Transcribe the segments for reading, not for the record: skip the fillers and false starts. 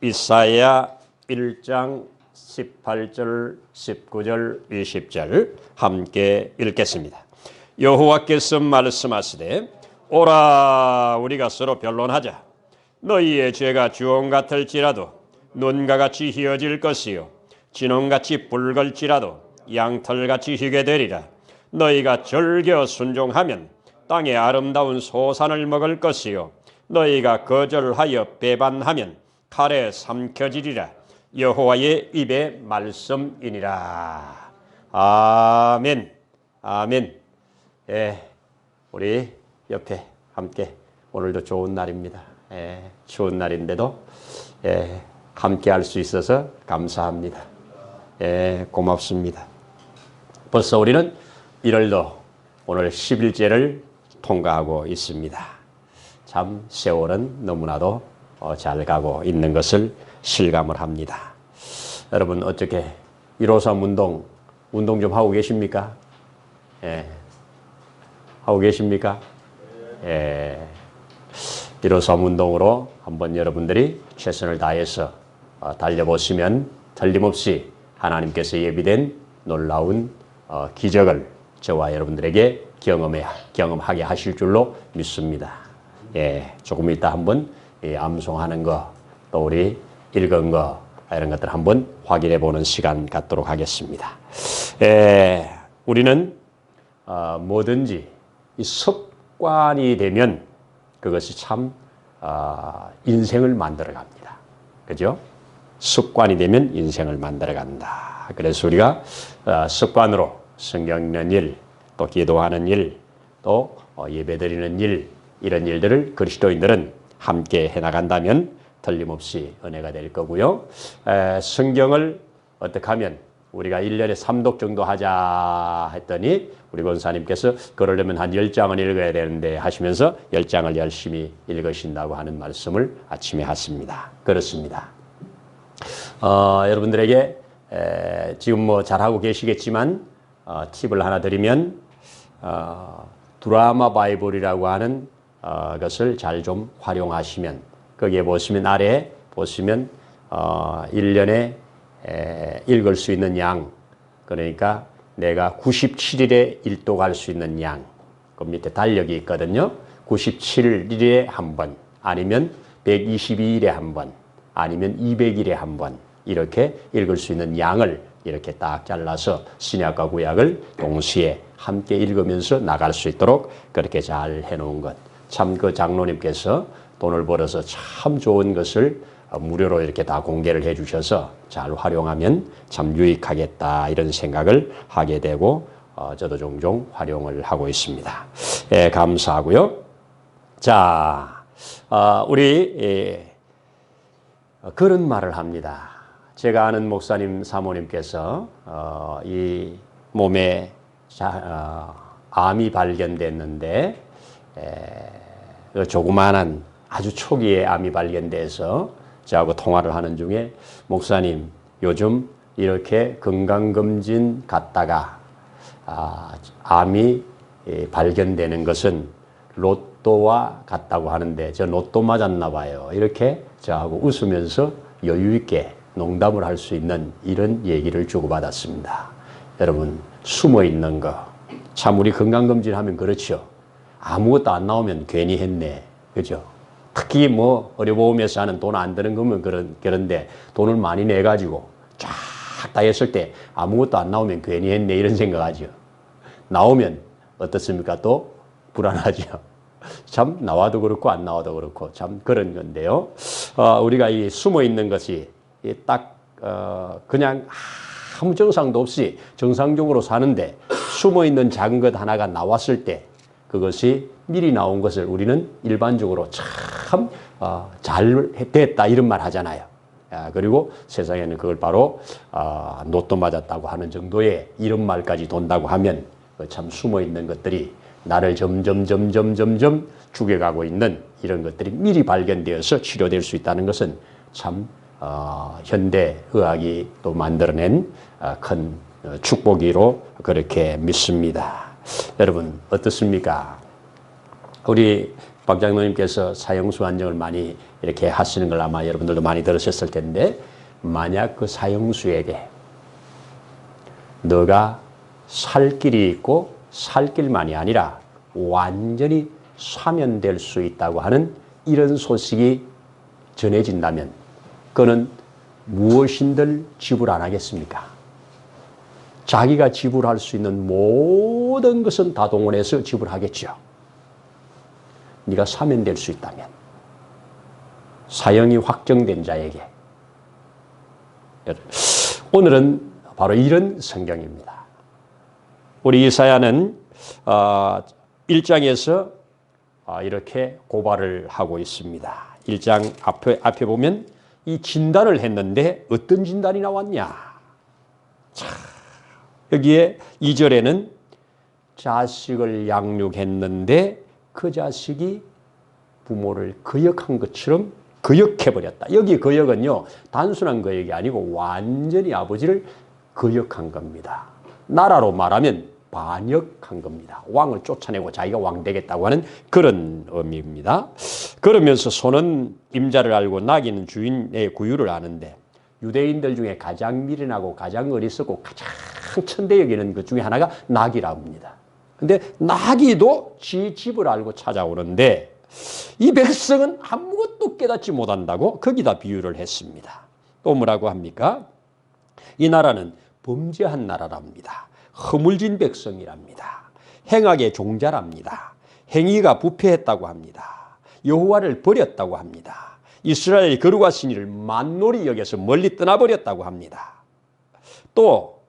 이사야 1장 18절, 19절, 20절 함께 읽겠습니다. 여호와께서 말씀하시되 오라 우리가 서로 변론하자. 너희의 죄가 주홍 같을지라도 눈과 같이 희어질 것이요 진홍같이 붉을지라도 양털같이 희게 되리라. 너희가 절겨 순종하면 땅의 아름다운 소산을 먹을 것이요 너희가 거절하여 배반하면 칼에 삼켜지리라. 여호와의 입의 말씀이니라. 아멘. 아멘. 우리 옆에 함께 오늘도 좋은 날입니다. 추운 날인데도 함께 할 수 있어서 감사합니다. 고맙습니다. 벌써 우리는 1월도 오늘 10일째를 통과하고 있습니다. 참 세월은 너무나도 잘 가고 있는 것을 실감을 합니다. 여러분 어떻게 153 운동 좀 하고 계십니까? 하고 계십니까? 153 운동으로 한번 여러분들이 최선을 다해서 달려보시면 틀림없이 하나님께서 예비된 놀라운 기적을 저와 여러분들에게 경험하게 하실 줄로 믿습니다. 조금 이따 한번 암송하는 거, 또 우리 읽은 거 이런 것들 한번 확인해 보는 시간 갖도록 하겠습니다. 우리는 뭐든지 이 습관이 되면 그것이 참 인생을 만들어 갑니다. 그죠? 습관이 되면 인생을 만들어 간다. 그래서 우리가 습관으로 성경 읽는 일, 또 기도하는 일, 또 예배드리는 일, 이런 일들을 그리스도인들은 함께 해나간다면 틀림없이 은혜가 될 거고요. 성경을 어떻게 하면 우리가 1년에 3독 정도 하자 했더니 우리 권사님께서 그러려면 한 10장은 읽어야 되는데 하시면서 10장을 열심히 읽으신다고 하는 말씀을 아침에 하십니다. 그렇습니다. 여러분들에게 지금 뭐 잘하고 계시겠지만 팁을 하나 드리면 드라마 바이블이라고 하는 것을 잘 좀 활용하시면 거기에 보시면 아래에 보시면 1년에 읽을 수 있는 양, 그러니까 내가 97일에 1독 할 수 있는 양, 그 밑에 달력이 있거든요. 97일에 한 번, 아니면 122일에 한 번, 아니면 200일에 한 번 이렇게 읽을 수 있는 양을 이렇게 딱 잘라서 신약과 구약을 동시에 함께 읽으면서 나갈 수 있도록 그렇게 잘 해놓은 것. 참 그 장로님께서 돈을 벌어서 참 좋은 것을 무료로 이렇게 다 공개를 해 주셔서 잘 활용하면 참 유익하겠다 이런 생각을 하게 되고 저도 종종 활용을 하고 있습니다. 감사하고요. 자, 우리 그런 말을 합니다. 제가 아는 목사님 사모님께서 이 몸에 암이 발견됐는데 조그마한 아주 초기에 암이 발견돼서 저하고 통화를 하는 중에 목사님 요즘 이렇게 건강검진 갔다가 암이 발견되는 것은 로또와 같다고 하는데 저 로또 맞았나 봐요. 이렇게 저하고 웃으면서 여유 있게 농담을 할 수 있는 이런 얘기를 주고받았습니다. 여러분 숨어 있는 거 참 우리 건강검진 하면 그렇죠. 아무것도 안 나오면 괜히 했네. 그죠? 특히 뭐 의료보험에서 하는 돈 안 드는 거면 그런데 돈을 많이 내가지고 쫙 다 했을 때 아무것도 안 나오면 괜히 했네 이런 생각하죠. 나오면 어떻습니까? 또 불안하죠. 참 나와도 그렇고 안 나와도 그렇고 참 그런 건데요. 우리가 이 숨어 있는 것이 딱 그냥 아무 증상도 없이 정상적으로 사는데 숨어 있는 작은 것 하나가 나왔을 때 그것이 미리 나온 것을 우리는 일반적으로 참 잘 됐다 이런 말 하잖아요. 그리고 세상에는 그걸 바로 로또 맞았다고 하는 정도의 이런 말까지 돈다고 하면 참 숨어 있는 것들이 나를 점점 죽여가고 있는 이런 것들이 미리 발견되어서 치료될 수 있다는 것은 참 현대 의학이 또 만들어낸 큰 축복이로 그렇게 믿습니다. 여러분 어떻습니까? 우리 박 장로님께서 사형수 안정을 많이 이렇게 하시는 걸 아마 여러분들도 많이 들으셨을 텐데, 만약 그 사형수에게 너가 살 길이 있고 살 길만이 아니라 완전히 사면될 수 있다고 하는 이런 소식이 전해진다면 그는 무엇인들 지불 안 하겠습니까? 자기가 지불할 수 있는 모든 것은 다 동원해서 지불하겠죠. 네가 사면될 수 있다면, 사형이 확정된 자에게. 오늘은 바로 이런 성경입니다. 우리 이사야는 1장에서 이렇게 고발을 하고 있습니다. 1장 앞에 보면 이 진단을 했는데 어떤 진단이 나왔냐. 자, 여기에 2절에는 자식을 양육했는데 그 자식이 부모를 거역한 것처럼 거역해버렸다. 여기 거역은요, 단순한 거역이 아니고 완전히 아버지를 거역한 겁니다. 나라로 말하면 반역한 겁니다. 왕을 쫓아내고 자기가 왕 되겠다고 하는 그런 의미입니다. 그러면서 소는 임자를 알고 나귀는 주인의 구유를 아는데, 유대인들 중에 가장 미련하고 가장 어리석고 가장 천대 여기는 것 중에 하나가 나귀라고 합니다. 근데 나귀도 지 집을 알고 찾아오는데 이 백성은 아무것도 깨닫지 못한다고 거기다 비유를 했습니다. 또 뭐라고 합니까? 이 나라는 범죄한 나라랍니다. 허물진 백성이랍니다. 행악의 종자랍니다. 행위가 부패했다고 합니다. 여호와를 버렸다고 합니다. 이스라엘의 거룩하신 이를 만놀히 여겨서 멀리 떠나버렸다고 합니다. 또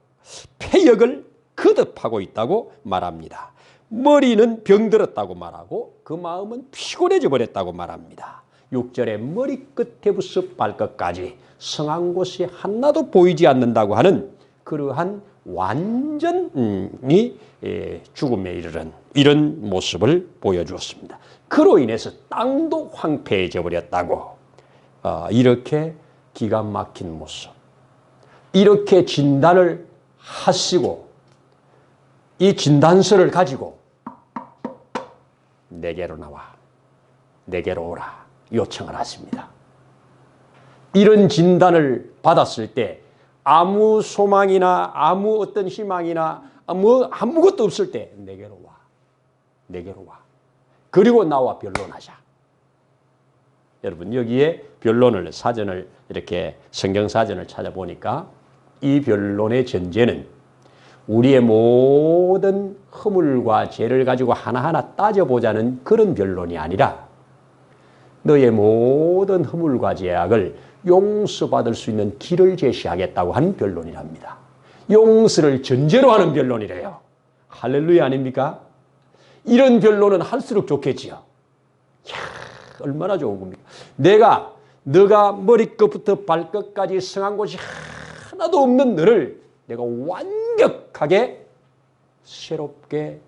패역을 거듭하고 있다고 말합니다. 머리는 병들었다고 말하고 그 마음은 피곤해져 버렸다고 말합니다. 6절에 머리끝에부터 발끝까지 성한 곳이 하나도 보이지 않는다고 하는 그러한 완전히 죽음에 이르는 이런 모습을 보여주었습니다. 그로 인해서 땅도 황폐해져 버렸다고, 이렇게 기가 막힌 모습, 이렇게 진단을 하시고 이 진단서를 가지고 내게로 나와, 내게로 오라 요청을 하십니다. 이런 진단을 받았을 때 아무 소망이나 아무 어떤 희망이나 아무것도 없을 때 내게로 와, 내게로 와. 그리고 나와 변론하자. 여러분, 여기에 변론을, 사전을 이렇게 성경 사전을 찾아보니까 이 변론의 전제는 우리의 모든 허물과 죄를 가지고 하나하나 따져보자는 그런 변론이 아니라 너의 모든 허물과 죄악을 용서받을 수 있는 길을 제시하겠다고 하는 변론이랍니다. 용서를 전제로 하는 변론이래요. 할렐루야 아닙니까? 이런 변론은 할수록 좋겠지요. 이야, 얼마나 좋은 겁니까? 너가 머리끝부터 발끝까지 성한 곳이 하나도 없는 너를 내가 완벽하게 새롭게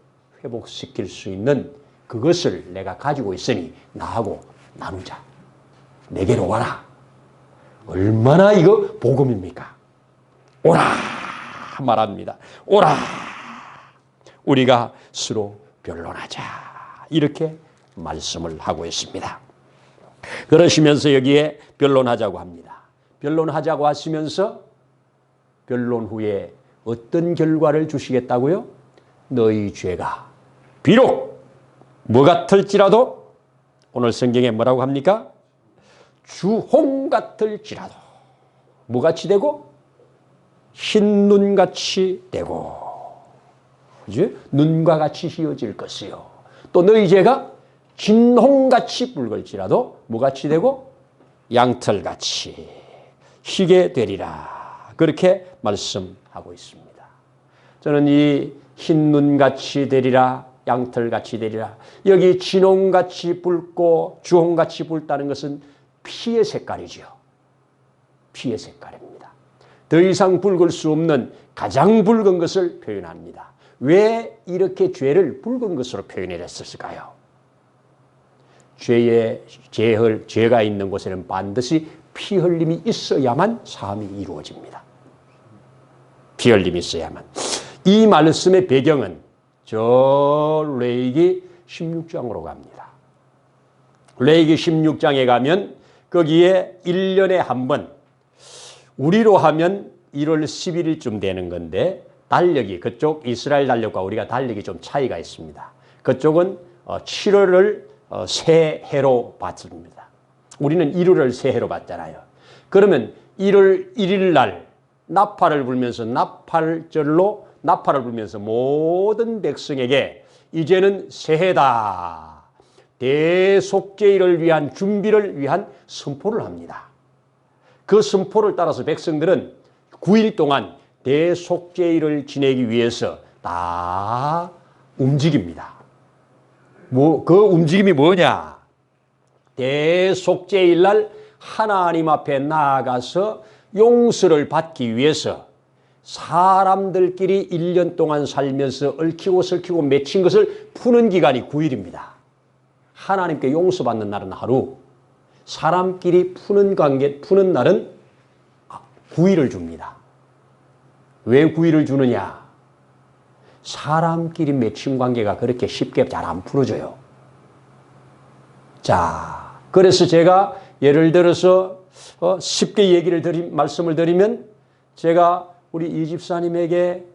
회복시킬 수 있는 그것을 내가 가지고 있으니 나하고 나누자. 내게로 와라. 얼마나 이거 복음입니까? 오라 말합니다. 오라. 우리가 서로 변론하자. 이렇게 말씀을 하고 있습니다. 그러시면서 여기에 변론하자고 합니다. 변론하자고 하시면서 변론 후에 어떤 결과를 주시겠다고요? 너희 죄가 비록 뭐 같을지라도, 오늘 성경에 뭐라고 합니까? 주홍 같을지라도 뭐같이 되고? 흰눈같이 되고, 그치? 눈과 같이 휘어질 것이요. 또 너희 죄가 진홍같이 붉을지라도 뭐같이 되고? 양털같이 희게 되리라. 그렇게 말씀하고 있습니다. 저는 이 흰눈같이 되리라, 양털같이 되리라, 여기 진홍같이 붉고 주홍같이 붉다는 것은 피의 색깔이죠. 피의 색깔입니다. 더 이상 붉을 수 없는 가장 붉은 것을 표현합니다. 왜 이렇게 죄를 붉은 것으로 표현했을까요? 죄가 있는 곳에는 반드시 피 흘림이 있어야만 사함이 이루어집니다. 피 흘림이 있어야만. 이 말씀의 배경은 저 레위기 16장으로 갑니다. 레위기 16장에 가면 거기에 1년에 한 번, 우리로 하면 1월 11일쯤 되는 건데 달력이 그쪽 이스라엘 달력과 우리가 달력이 좀 차이가 있습니다. 그쪽은 7월을 새해로 받습니다. 우리는 1월을 새해로 받잖아요. 그러면 1월 1일 날 나팔을 불면서 나팔절로 나팔을 불면서 모든 백성에게 이제는 새해다. 대속죄일을 위한 준비를 위한 선포를 합니다. 그 선포를 따라서 백성들은 9일 동안 대속죄일을 지내기 위해서 다 움직입니다. 그 움직임이 뭐냐? 대속죄일 날 하나님 앞에 나아가서 용서를 받기 위해서 사람들끼리 1년 동안 살면서 얽히고 설키고 맺힌 것을 푸는 기간이 9일입니다. 하나님께 용서받는 날은 하루, 사람끼리 푸는 날은 9일을 줍니다. 왜 9일을 주느냐? 사람끼리 맺힌 관계가 그렇게 쉽게 잘 안 풀어져요. 자, 그래서 제가 예를 들어서 쉽게 말씀을 드리면 제가 우리 이 집사님에게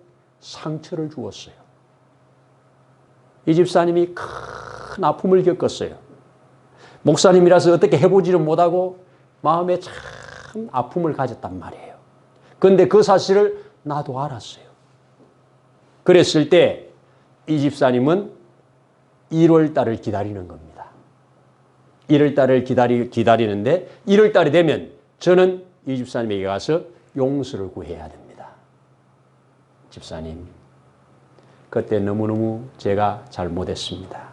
상처를 주었어요. 이 집사님이 큰 아픔을 겪었어요. 목사님이라서 어떻게 해보지를 못하고 마음에 참 아픔을 가졌단 말이에요. 그런데 그 사실을 나도 알았어요. 그랬을 때 이 집사님은 1월 달을 기다리는 겁니다. 1월 달을 기다리는데 1월 달이 되면 저는 이 집사님에게 가서 용서를 구해야 됩니다. 집사님, 그때 너무너무 제가 잘못했습니다.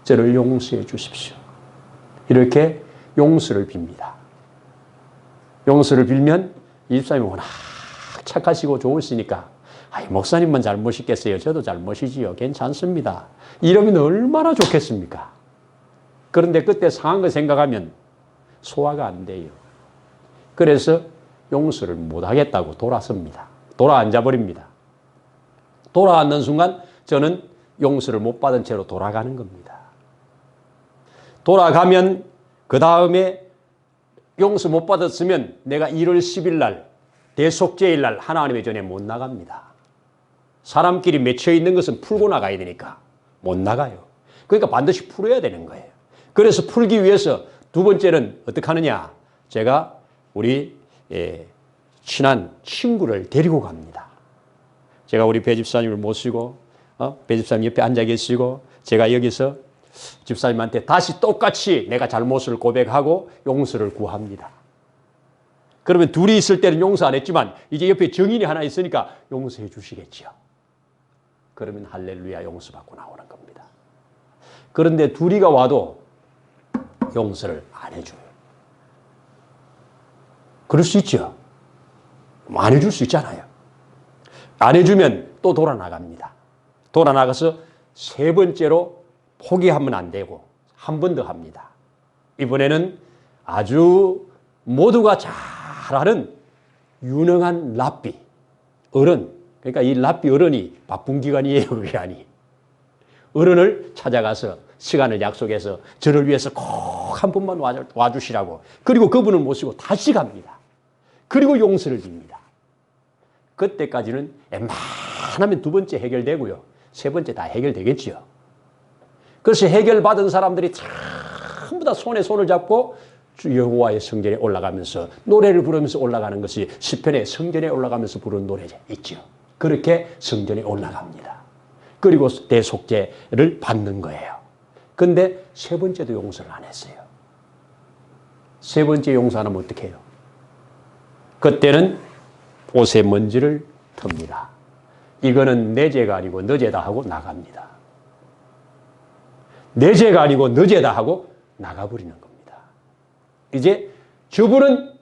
저를 용서해 주십시오. 이렇게 용서를 빕니다. 용서를 빌면 이 집사님은 워낙 착하시고 좋으시니까 목사님만 잘못이겠어요. 저도 잘못이지요. 괜찮습니다. 이러면 얼마나 좋겠습니까? 그런데 그때 상황을 생각하면 소화가 안 돼요. 그래서 용서를 못하겠다고 돌아섭니다. 돌아앉아버립니다. 돌아앉는 순간 저는 용서를 못 받은 채로 돌아가는 겁니다. 돌아가면 그 다음에 용서 못 받았으면 내가 1월 10일 날 대속죄일 날 하나님의 전에 못 나갑니다. 사람끼리 맺혀 있는 것은 풀고 나가야 되니까 못 나가요. 그러니까 반드시 풀어야 되는 거예요. 그래서 풀기 위해서 두 번째는 어떻게 하느냐? 제가 우리 친한 친구를 데리고 갑니다. 제가 우리 배 집사님을 모시고 배 집사님 옆에 앉아 계시고 제가 여기서 집사님한테 다시 똑같이 내가 잘못을 고백하고 용서를 구합니다. 그러면 둘이 있을 때는 용서 안 했지만 이제 옆에 증인이 하나 있으니까 용서해 주시겠죠. 그러면 할렐루야 용서받고 나오는 겁니다. 그런데 둘이가 와도 용서를 안 해줘요. 그럴 수 있죠. 안 해줄 수 있잖아요. 안 해주면 또 돌아 나갑니다. 돌아 나가서 세 번째로 포기하면 안 되고 한 번 더 합니다. 이번에는 아주 모두가 잘 아는 유능한 랍비 어른, 그러니까 이 랍비 어른이 바쁜 기간이에요. 그게 아니. 어른을 찾아가서 시간을 약속해서 저를 위해서 꼭 한 번만 와주시라고. 그리고 그분을 모시고 다시 갑니다. 그리고 용서를 빕니다. 그때까지는 웬만하면 두 번째 해결되고요. 세 번째 다 해결되겠죠. 그래서 해결받은 사람들이 전부 다 손에 손을 잡고 여호와의 성전에 올라가면서 노래를 부르면서 올라가는 것이 시편의 성전에 올라가면서 부르는 노래죠. 있죠. 그렇게 성전에 올라갑니다. 그리고 대속죄를 받는 거예요. 근데 세 번째도 용서를 안 했어요. 세 번째 용서 안 하면 어떻게 해요? 그때는 옷에 먼지를 틉니다. 이거는 내 죄가 아니고 너 죄다 하고 나갑니다. 내 죄가 아니고 너 죄다 하고 나가버리는 겁니다. 이제 저분은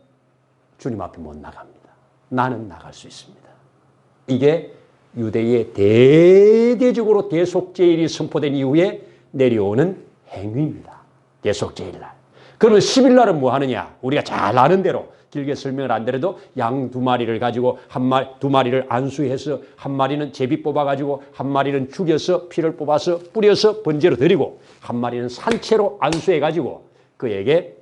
주님 앞에 못 나갑니다. 나는 나갈 수 있습니다. 이게 유대의 대대적으로 대속죄일이 선포된 이후에 내려오는 행위입니다. 대속죄일 날. 그러면 10일 날은 뭐 하느냐? 우리가 잘 아는 대로 길게 설명을 안 드려도 양 두 마리를 가지고 두 마리를 안수해서 한 마리는 제비 뽑아가지고 한 마리는 죽여서 피를 뽑아서 뿌려서 번제로 드리고 한 마리는 산채로 안수해가지고 그에게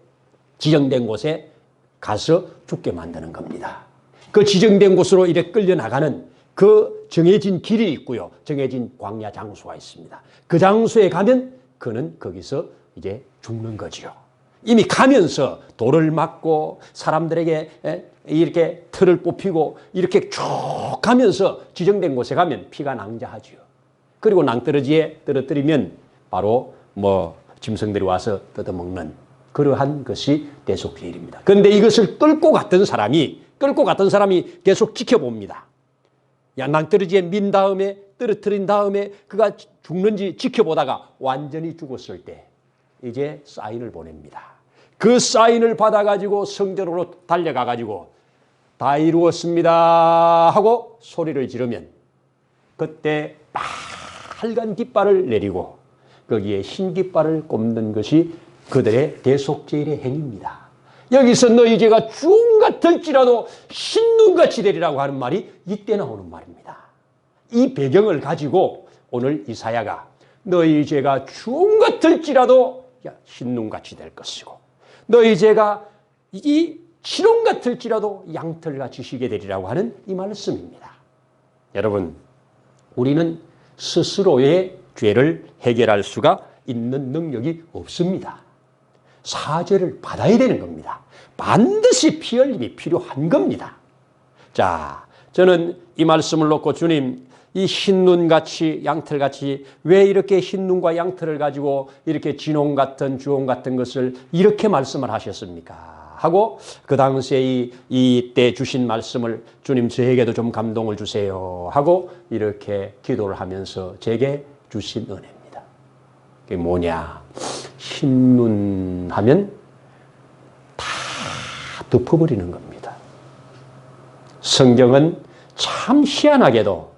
지정된 곳에 가서 죽게 만드는 겁니다. 그 지정된 곳으로 이렇게 끌려나가는 그 정해진 길이 있고요. 정해진 광야 장소가 있습니다. 그 장소에 가면 그는 거기서 이제 죽는 거지요. 이미 가면서 돌을 맞고 사람들에게 이렇게 틀을 뽑히고 이렇게 쭉 가면서 지정된 곳에 가면 피가 낭자하지요. 그리고 낭떠러지에 떨어뜨리면 바로 짐승들이 와서 뜯어먹는 그러한 것이 대속죄일입니다. 그런데 이것을 끌고 갔던 사람이 계속 지켜봅니다. 낭떠러지에 민 다음에 떨어뜨린 다음에 그가 죽는지 지켜보다가 완전히 죽었을 때 이제 사인을 보냅니다. 그 사인을 받아가지고 성전으로 달려가가지고 다 이루었습니다 하고 소리를 지르면 그때 빨간 깃발을 내리고 거기에 흰 깃발을 꼽는 것이 그들의 대속죄일의 행위입니다. 여기서 너희 죄가 주홍 같을지라도 흰눈같이 되리라고 하는 말이 이때 나오는 말입니다. 이 배경을 가지고 오늘 이사야가 너희 죄가 주홍 같을지라도 흰눈같이 될 것이고 너희 죄가 이 치룡 같을지라도 양털같이 희게 되리라고 하는 이 말씀입니다. 여러분, 우리는 스스로의 죄를 해결할 수가 있는 능력이 없습니다. 사죄를 받아야 되는 겁니다. 반드시 피 흘림이 필요한 겁니다. 자, 저는 이 말씀을 놓고 주님, 이 흰눈같이 양털같이 왜 이렇게 흰눈과 양털을 가지고 이렇게 진홍 같은 주홍 같은 것을 이렇게 말씀을 하셨습니까? 하고 그 당시에 이때 주신 말씀을 주님 저에게도 좀 감동을 주세요 하고 이렇게 기도를 하면서 제게 주신 은혜입니다. 그게 뭐냐? 흰눈 하면 다 덮어버리는 겁니다. 성경은 참 희한하게도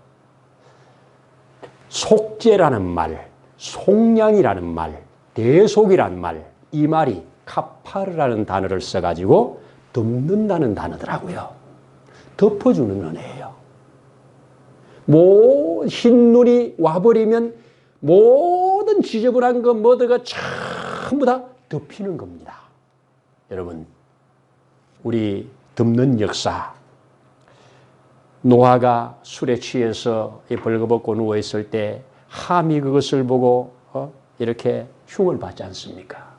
속죄라는 말, 속량이라는 말, 대속이라는 말, 이 말이 카파르라는 단어를 써가지고 덮는다는 단어더라고요. 덮어주는 은혜예요. 흰눈이 와버리면 모든 지저분한 것 뭐드가 전부 다 덮이는 겁니다. 여러분, 우리 덮는 역사, 노아가 술에 취해서 벌거벗고 누워있을 때 함이 그것을 보고 이렇게 흉을 받지 않습니까?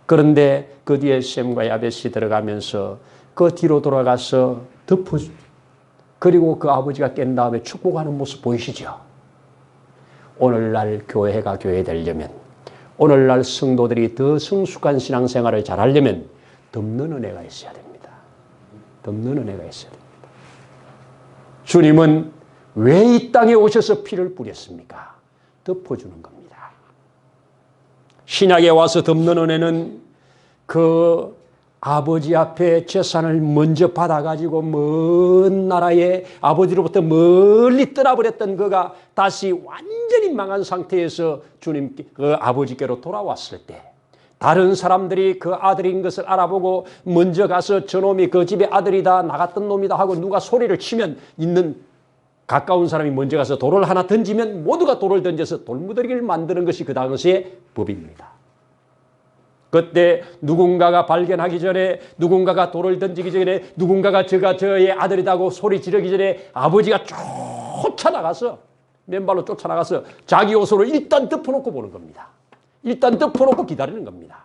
그런데 그 뒤에 셈과 야벳이 들어가면서 그 뒤로 돌아가서 덮어주고 그리고 그 아버지가 깬 다음에 축복하는 모습 보이시죠? 오늘날 교회가 교회되려면 오늘날 성도들이 더 성숙한 신앙생활을 잘하려면 덮는 은혜가 있어야 됩니다. 덮는 은혜가 있어야 됩니다. 주님은 왜 이 땅에 오셔서 피를 뿌렸습니까? 덮어주는 겁니다. 신약에 와서 덮는 은혜는 그 아버지 앞에 재산을 먼저 받아가지고 먼 나라에 아버지로부터 멀리 떠나버렸던 그가 다시 완전히 망한 상태에서 주님 그 아버지께로 돌아왔을 때 다른 사람들이 그 아들인 것을 알아보고 먼저 가서 저놈이 그 집의 아들이다 나갔던 놈이다 하고 누가 소리를 치면 있는 가까운 사람이 먼저 가서 돌을 하나 던지면 모두가 돌을 던져서 돌무더기를 만드는 것이 그 당시의 법입니다. 그때 누군가가 발견하기 전에 누군가가 돌을 던지기 전에 누군가가 저가 저의 아들이라고 소리 지르기 전에 아버지가 쫓아나가서 맨발로 쫓아나가서 자기 옷으로 일단 덮어놓고 보는 겁니다. 일단 덮어놓고 기다리는 겁니다.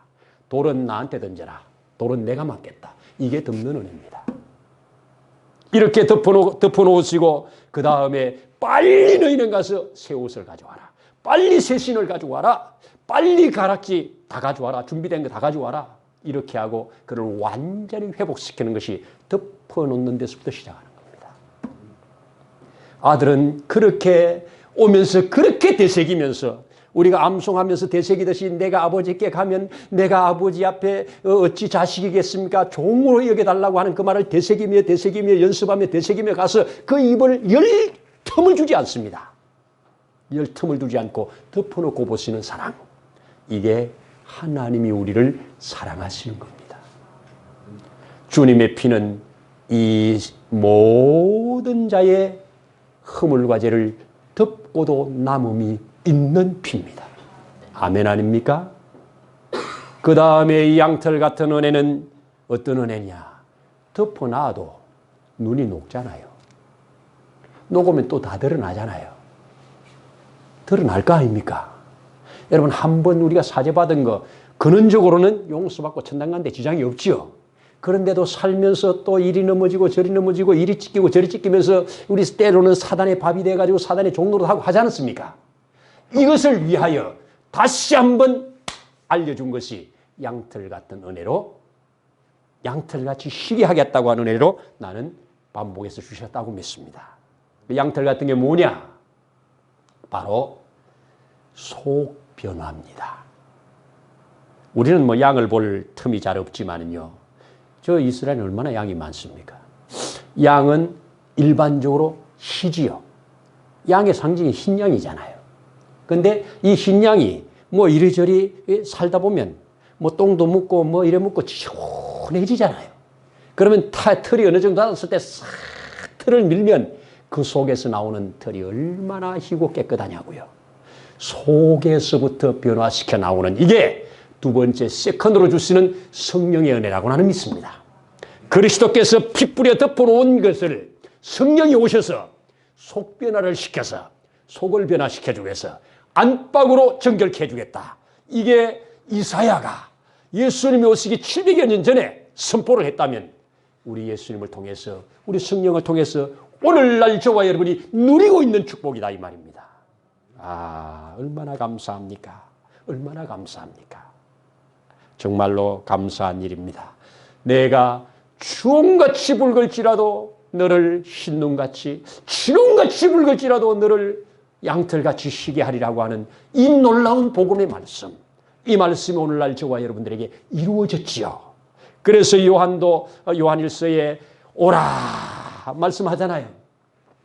돌은 나한테 던져라. 돌은 내가 맞겠다. 이게 덮는 은혜입니다. 이렇게 덮어놓으시고 그 다음에 빨리 너희는 가서 새 옷을 가져와라. 빨리 새 신을 가져와라. 빨리 가락지 다 가져와라. 준비된 거 다 가져와라. 이렇게 하고 그를 완전히 회복시키는 것이 덮어놓는 데서부터 시작하는 겁니다. 아들은 그렇게 오면서 그렇게 되새기면서 우리가 암송하면서 되새기듯이 내가 아버지께 가면 내가 아버지 앞에 어찌 자식이겠습니까? 종으로 여겨달라고 하는 그 말을 되새기며 연습하며 되새기며 가서 그 입을 열 틈을 주지 않습니다. 열 틈을 두지 않고 덮어놓고 보시는 사랑. 이게 하나님이 우리를 사랑하시는 겁니다. 주님의 피는 이 모든 자의 허물과 죄를 덮고도 남음이 있는 피입니다. 아멘 아닙니까? 그 다음에 이 양털 같은 은혜는 어떤 은혜냐? 덮어놔도 눈이 녹잖아요. 녹으면 또 다 드러나잖아요. 드러날 거 아닙니까? 여러분, 한번 우리가 사죄받은 거 근원적으로는 용서받고 천당 가는데 지장이 없지요. 그런데도 살면서 또 이리 넘어지고 저리 넘어지고 이리 찢기고 저리 찢기면서 우리 때로는 사단의 밥이 돼가지고 사단의 종로로 하고 하지 않았습니까? 이것을 위하여 다시 한번 알려준 것이 양털 같은 은혜로, 양털같이 쉬게 하겠다고 하는 은혜로 나는 반복해서 주셨다고 믿습니다. 그 양털 같은 게 뭐냐? 바로 속 변화입니다. 우리는 뭐 양을 볼 틈이 잘 없지만은요, 저 이스라엘은 얼마나 양이 많습니까? 양은 일반적으로 희지요. 양의 상징이 흰 양이잖아요. 근데 이 흰 양이 뭐 이리저리 살다 보면 뭐 똥도 묻고 뭐 이래 묻고 지저분해지잖아요. 그러면 털이 어느 정도 닿았을 때 싹 털을 밀면 그 속에서 나오는 털이 얼마나 희고 깨끗하냐고요. 속에서부터 변화시켜 나오는 이게 두 번째 세컨드로 주시는 성령의 은혜라고 나는 믿습니다. 그리스도께서 피 뿌려 덮어놓은 것을 성령이 오셔서 속 변화를 시켜서 속을 변화시켜주기 위해서 안팎으로 정결케 해주겠다. 이게 이사야가 예수님이 오시기 700여 년 전에 선포를 했다면 우리 예수님을 통해서, 우리 성령을 통해서 오늘날 저와 여러분이 누리고 있는 축복이다 이 말입니다. 아, 얼마나 감사합니까? 얼마나 감사합니까? 정말로 감사한 일입니다. 내가 주홍같이 붉을지라도 너를 흰눈같이, 진홍같이 붉을지라도 너를 양털같이 쉬게 하리라고 하는 이 놀라운 복음의 말씀, 이 말씀이 오늘날 저와 여러분들에게 이루어졌지요. 그래서 요한도 요한일서에 오라 말씀하잖아요.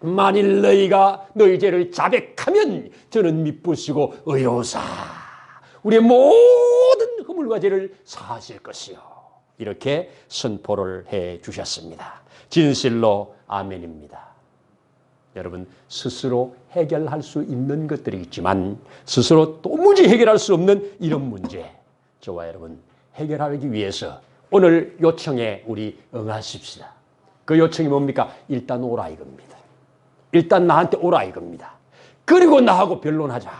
만일 너희가 너희 죄를 자백하면 저는 미쁘시고 의로우사 우리의 모든 허물과 죄를 사하실 것이요. 이렇게 선포를 해 주셨습니다. 진실로 아멘입니다. 여러분, 스스로 해결할 수 있는 것들이 있지만 스스로 도무지 해결할 수 없는 이런 문제, 저와 여러분 해결하기 위해서 오늘 요청에 우리 응하십시다. 그 요청이 뭡니까? 일단 오라 이겁니다. 일단 나한테 오라 이겁니다. 그리고 나하고 변론하자.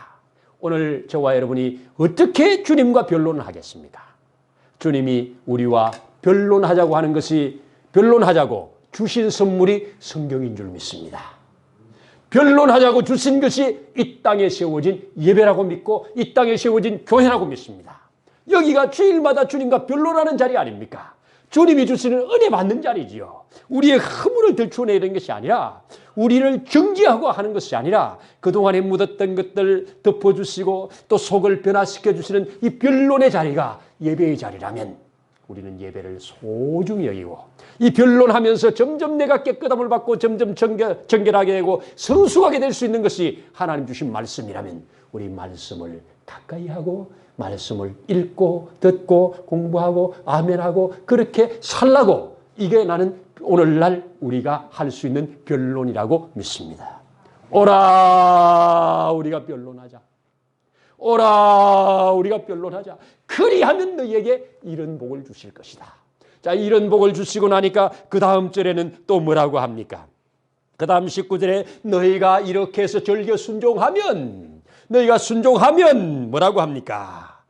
오늘 저와 여러분이 어떻게 주님과 변론을 하겠습니까? 주님이 우리와 변론하자고 하는 것이, 변론하자고 주신 선물이 성경인 줄 믿습니다. 변론하자고 주신 것이 이 땅에 세워진 예배라고 믿고 이 땅에 세워진 교회라고 믿습니다. 여기가 주일마다 주님과 변론하는 자리 아닙니까? 주님이 주시는 은혜 받는 자리지요. 우리의 허물을 들추어내는 것이 아니라, 우리를 정지하고 하는 것이 아니라 그동안에 묻었던 것들 덮어주시고 또 속을 변화시켜 주시는 이 변론의 자리가 예배의 자리라면 우리는 예배를 소중히 여기고, 이 변론하면서 점점 내가 깨끗함을 받고 점점 정결하게 되고 성숙하게 될 수 있는 것이 하나님 주신 말씀이라면 우리 말씀을 가까이 하고 말씀을 읽고 듣고 공부하고 아멘하고 그렇게 살라고, 이게 나는 오늘날 우리가 할 수 있는 변론이라고 믿습니다. 오라 우리가 변론하자. 오라 우리가 변론하자. 그리하면 너희에게 이런 복을 주실 것이다. 자, 이런 복을 주시고 나니까 그 다음 절에는 또 뭐라고 합니까? 그 다음 19절에 너희가 이렇게 해서 절겨 순종하면, 너희가 순종하면 뭐라고 합니까?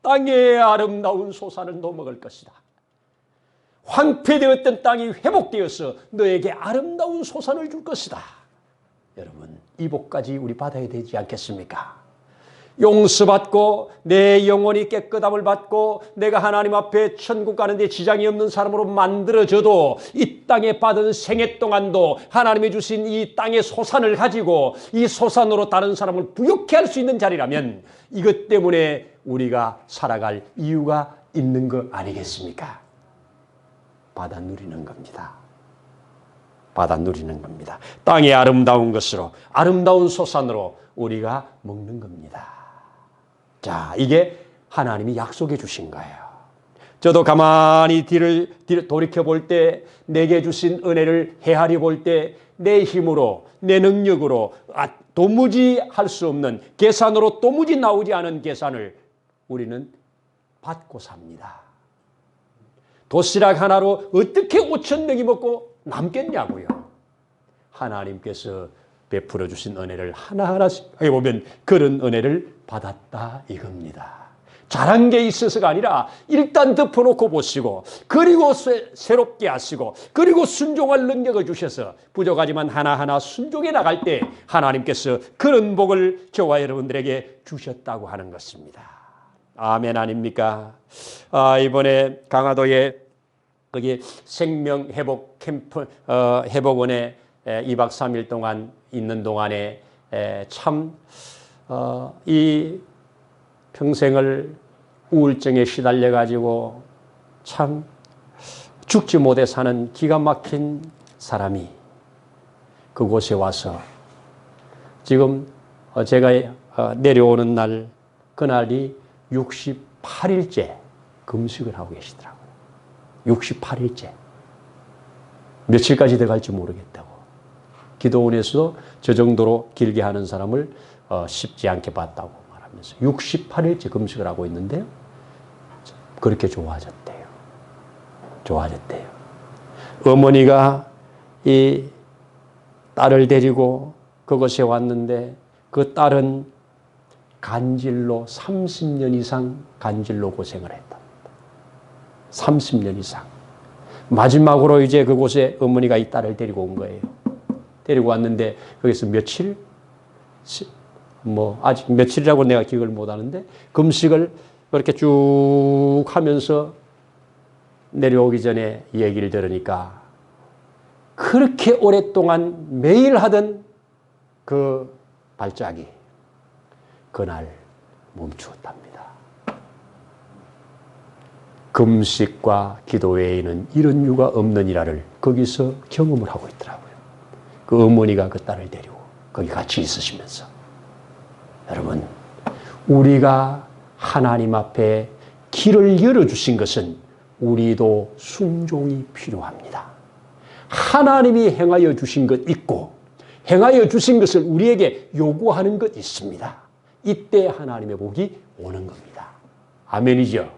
땅의 아름다운 소산을 너 먹을 것이다. 황폐되었던 땅이 회복되어서 너에게 아름다운 소산을 줄 것이다. 여러분, 이 복까지 우리 받아야 되지 않겠습니까? 용서받고 내 영혼이 깨끗함을 받고 내가 하나님 앞에 천국 가는데 지장이 없는 사람으로 만들어져도 이 땅에 받은 생애 동안도 하나님이 주신 이 땅의 소산을 가지고 이 소산으로 다른 사람을 부욕해 할 수 있는 자리라면 이것 때문에 우리가 살아갈 이유가 있는 거 아니겠습니까? 받아 누리는 겁니다. 받아 누리는 겁니다. 땅의 아름다운 것으로, 아름다운 소산으로 우리가 먹는 겁니다. 자, 이게 하나님이 약속해 주신 거예요. 저도 가만히 뒤를 돌이켜볼 때, 내게 주신 은혜를 헤아려 볼 때 내 힘으로, 내 능력으로 도무지 할 수 없는, 계산으로 도무지 나오지 않은 계산을 우리는 받고 삽니다. 도시락 하나로 어떻게 5천 명이 먹고 남겠냐고요. 하나님께서 베풀어 주신 은혜를 하나하나씩 해보면 그런 은혜를 받았다 이겁니다. 잘한 게 있어서가 아니라 일단 덮어놓고 보시고 그리고 새롭게 하시고 그리고 순종할 능력을 주셔서 부족하지만 하나하나 순종해 나갈 때 하나님께서 그런 복을 저와 여러분들에게 주셨다고 하는 것입니다. 아멘 아닙니까? 이번에 강화도에 거기 생명회복 캠프 회복원에 2박 3일 동안 있는 동안에 참 이 평생을 우울증에 시달려 가지고 참 죽지 못해 사는 기가 막힌 사람이 그곳에 와서 지금 제가 내려오는 날 그날이 68일째 금식을 하고 계시더라고요. 68일째. 며칠까지 들어갈지 모르겠다고. 기도원에서도 저 정도로 길게 하는 사람을 쉽지 않게 봤다고 말하면서 68일째 금식을 하고 있는데요. 그렇게 좋아졌대요. 좋아졌대요. 어머니가 이 딸을 데리고 그곳에 왔는데 그 딸은 간질로 30년 이상 간질로 고생을 했답니다. 30년 이상. 마지막으로 이제 그곳에 어머니가 이 딸을 데리고 온 거예요. 데리고 왔는데 거기서 며칠? 아직 며칠이라고 내가 기억을 못 하는데 금식을 그렇게 쭉 하면서 내려오기 전에 얘기를 들으니까 그렇게 오랫동안 매일 하던 그 발작이 그날 멈추었답니다. 금식과 기도 외에는 이런 이유가 없느니라를 거기서 경험을 하고 있더라고요. 그 어머니가 그 딸을 데리고 거기 같이 있으시면서 여러분 우리가 하나님 앞에 길을 열어주신 것은 우리도 순종이 필요합니다. 하나님이 행하여 주신 것 있고 행하여 주신 것을 우리에게 요구하는 것 있습니다. 이때 하나님의 복이 오는 겁니다. 아멘이죠.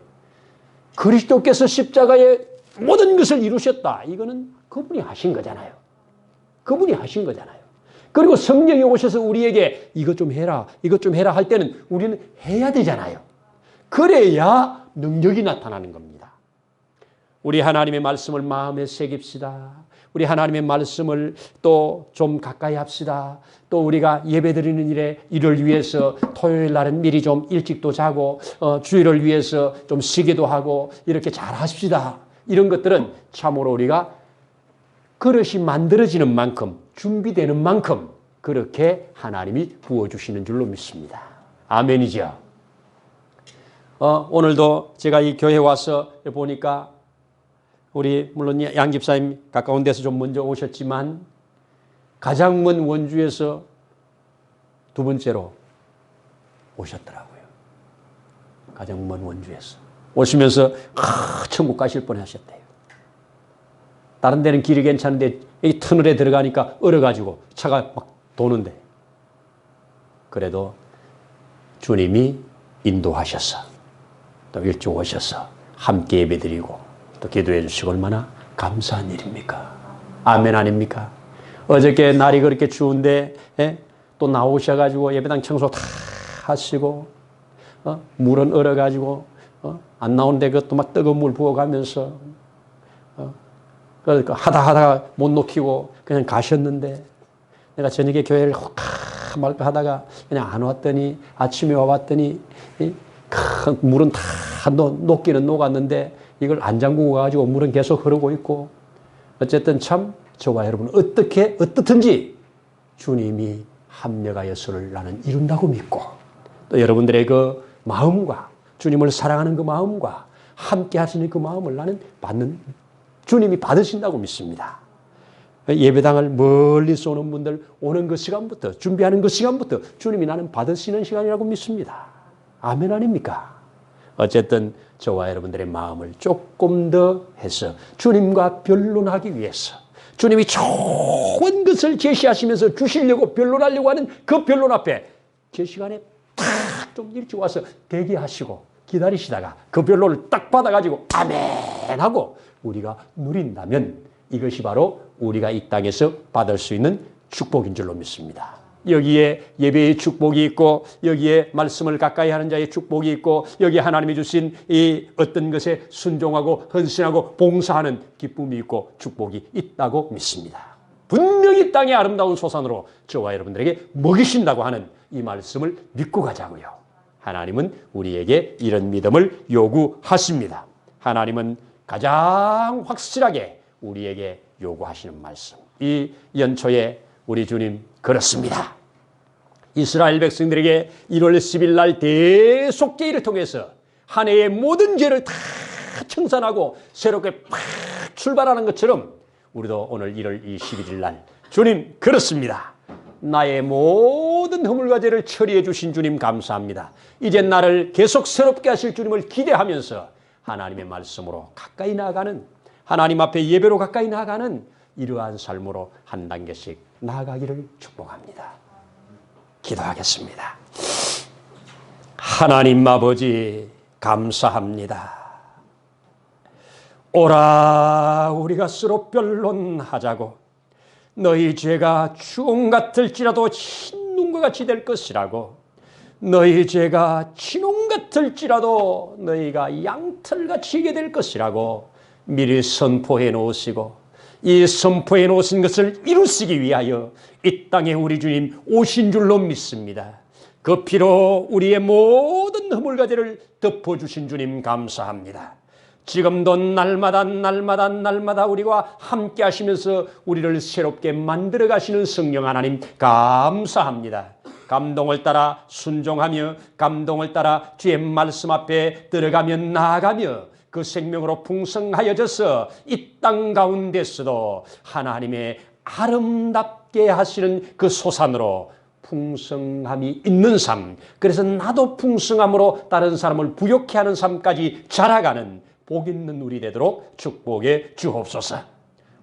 그리스도께서 십자가에 모든 것을 이루셨다. 이거는 그분이 하신 거잖아요. 그분이 하신 거잖아요. 그리고 성령이 오셔서 우리에게 이것 좀 해라, 이것 좀 해라 할 때는 우리는 해야 되잖아요. 그래야 능력이 나타나는 겁니다. 우리 하나님의 말씀을 마음에 새깁시다. 우리 하나님의 말씀을 또 좀 가까이 합시다. 또 우리가 예배드리는 일을 위해서 토요일 날은 미리 좀 일찍도 자고 주일을 위해서 좀 쉬기도 하고 이렇게 잘 하십시다. 이런 것들은 참으로 우리가 그릇이 만들어지는 만큼 준비되는 만큼 그렇게 하나님이 부어주시는 줄로 믿습니다. 아멘이죠. 오늘도 제가 이 교회 와서 보니까 우리 물론 양 집사님 가까운 데서 좀 먼저 오셨지만 가장 먼 원주에서 두 번째로 오셨더라고요. 가장 먼 원주에서 오시면서 천국 가실 뻔하셨대요. 다른 데는 길이 괜찮은데 이 터널에 들어가니까 얼어가지고 차가 막 도는데 그래도 주님이 인도하셔서 또 일찍 오셔서 함께 예배드리고 또 기도해 주시고 얼마나 감사한 일입니까? 아멘 아닙니까? 어저께 날이 그렇게 추운데 또 나오셔가지고 예배당 청소 다 하시고 물은 얼어가지고 안 나오는데 그것도 막 뜨거운 물 부어가면서 그러니까 하다가 못 놓기고 그냥 가셨는데 내가 저녁에 교회를 할까 말까 하다가 그냥 안 왔더니 아침에 와봤더니 물은 다 녹기는 녹았는데 이걸 안 잠그고 가지고 물은 계속 흐르고 있고 어쨌든 참 저와 여러분 어떻든지 주님이 합력하여서를 나는 이룬다고 믿고 또 여러분들의 그 마음과 주님을 사랑하는 그 마음과 함께 하시는 그 마음을 나는 주님이 받으신다고 믿습니다. 예배당을 멀리서 오는 분들 오는 그 시간부터 준비하는 그 시간부터 주님이 나는 받으시는 시간이라고 믿습니다. 아멘 아닙니까? 어쨌든 저와 여러분들의 마음을 조금 더 해서 주님과 변론하기 위해서 주님이 좋은 것을 제시하시면서 주시려고 변론하려고 하는 그 변론 앞에 제 시간에 딱 좀 일찍 와서 대기하시고 기다리시다가 그 별로를 딱 받아가지고 아멘 하고 우리가 누린다면 이것이 바로 우리가 이 땅에서 받을 수 있는 축복인 줄로 믿습니다. 여기에 예배의 축복이 있고 여기에 말씀을 가까이 하는 자의 축복이 있고 여기에 하나님이 주신 이 어떤 것에 순종하고 헌신하고 봉사하는 기쁨이 있고 축복이 있다고 믿습니다. 분명히 땅의 아름다운 소산으로 저와 여러분들에게 먹이신다고 하는 이 말씀을 믿고 가자고요. 하나님은 우리에게 이런 믿음을 요구하십니다. 하나님은 가장 확실하게 우리에게 요구하시는 말씀. 이 연초에 우리 주님 그렇습니다. 이스라엘 백성들에게 1월 10일 날 대속죄를 통해서 한 해의 모든 죄를 다 청산하고 새롭게 팍 출발하는 것처럼 우리도 오늘 1월 21일 날 주님 그렇습니다. 나의 모든 허물과 죄를 처리해 주신 주님 감사합니다. 이제 나를 계속 새롭게 하실 주님을 기대하면서 하나님의 말씀으로 가까이 나아가는, 하나님 앞에 예배로 가까이 나아가는 이러한 삶으로 한 단계씩 나아가기를 축복합니다. 기도하겠습니다. 하나님 아버지 감사합니다. 오라 우리가 서로 변론하자고 너희 죄가 주홍 같을지라도 흰눈과 같이 될 것이라고 너희 죄가 진홍 같을지라도 너희가 양털같이 이게 될 것이라고 미리 선포해 놓으시고 이 선포해 놓으신 것을 이루시기 위하여 이 땅에 우리 주님 오신 줄로 믿습니다. 그 피로 우리의 모든 허물과 죄를 덮어주신 주님 감사합니다. 지금도 날마다 우리와 함께 하시면서 우리를 새롭게 만들어 가시는 성령 하나님 감사합니다. 감동을 따라 순종하며 감동을 따라 주의 말씀 앞에 들어가며 나아가며 그 생명으로 풍성하여져서 이 땅 가운데서도 하나님의 아름답게 하시는 그 소산으로 풍성함이 있는 삶, 그래서 나도 풍성함으로 다른 사람을 부욕해 하는 삶까지 자라가는 복 있는 우리 되도록 축복해 주옵소서.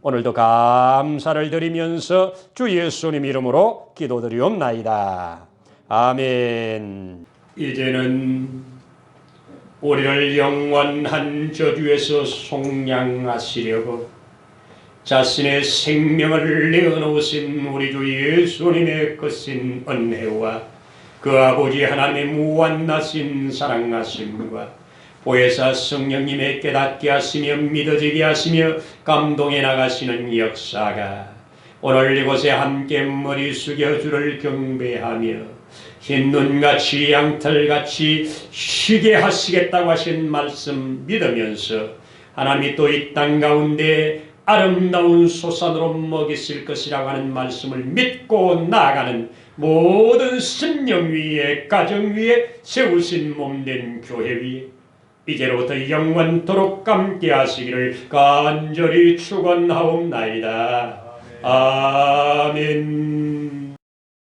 오늘도 감사를 드리면서 주 예수님 이름으로 기도드리옵나이다. 아멘. 이제는 우리를 영원한 저주에서 속량하시려고 자신의 생명을 내어놓으신 우리 주 예수님의 거신 은혜와 그 아버지 하나님의 무한하신 사랑하심과 보혜사 성령님의 깨닫게 하시며 믿어지게 하시며 감동해 나가시는 역사가 오늘 이곳에 함께 머리 숙여 주를 경배하며 흰눈같이 양털같이 쉬게 하시겠다고 하신 말씀 믿으면서 하나님이 또 이 땅 가운데 아름다운 소산으로 먹이실 것이라고 하는 말씀을 믿고 나아가는 모든 심령 위에 가정 위에 세우신 몸된 교회 위에 이제로부터 영원토록 함께 하시기를 간절히 축원하옵나이다. 아멘.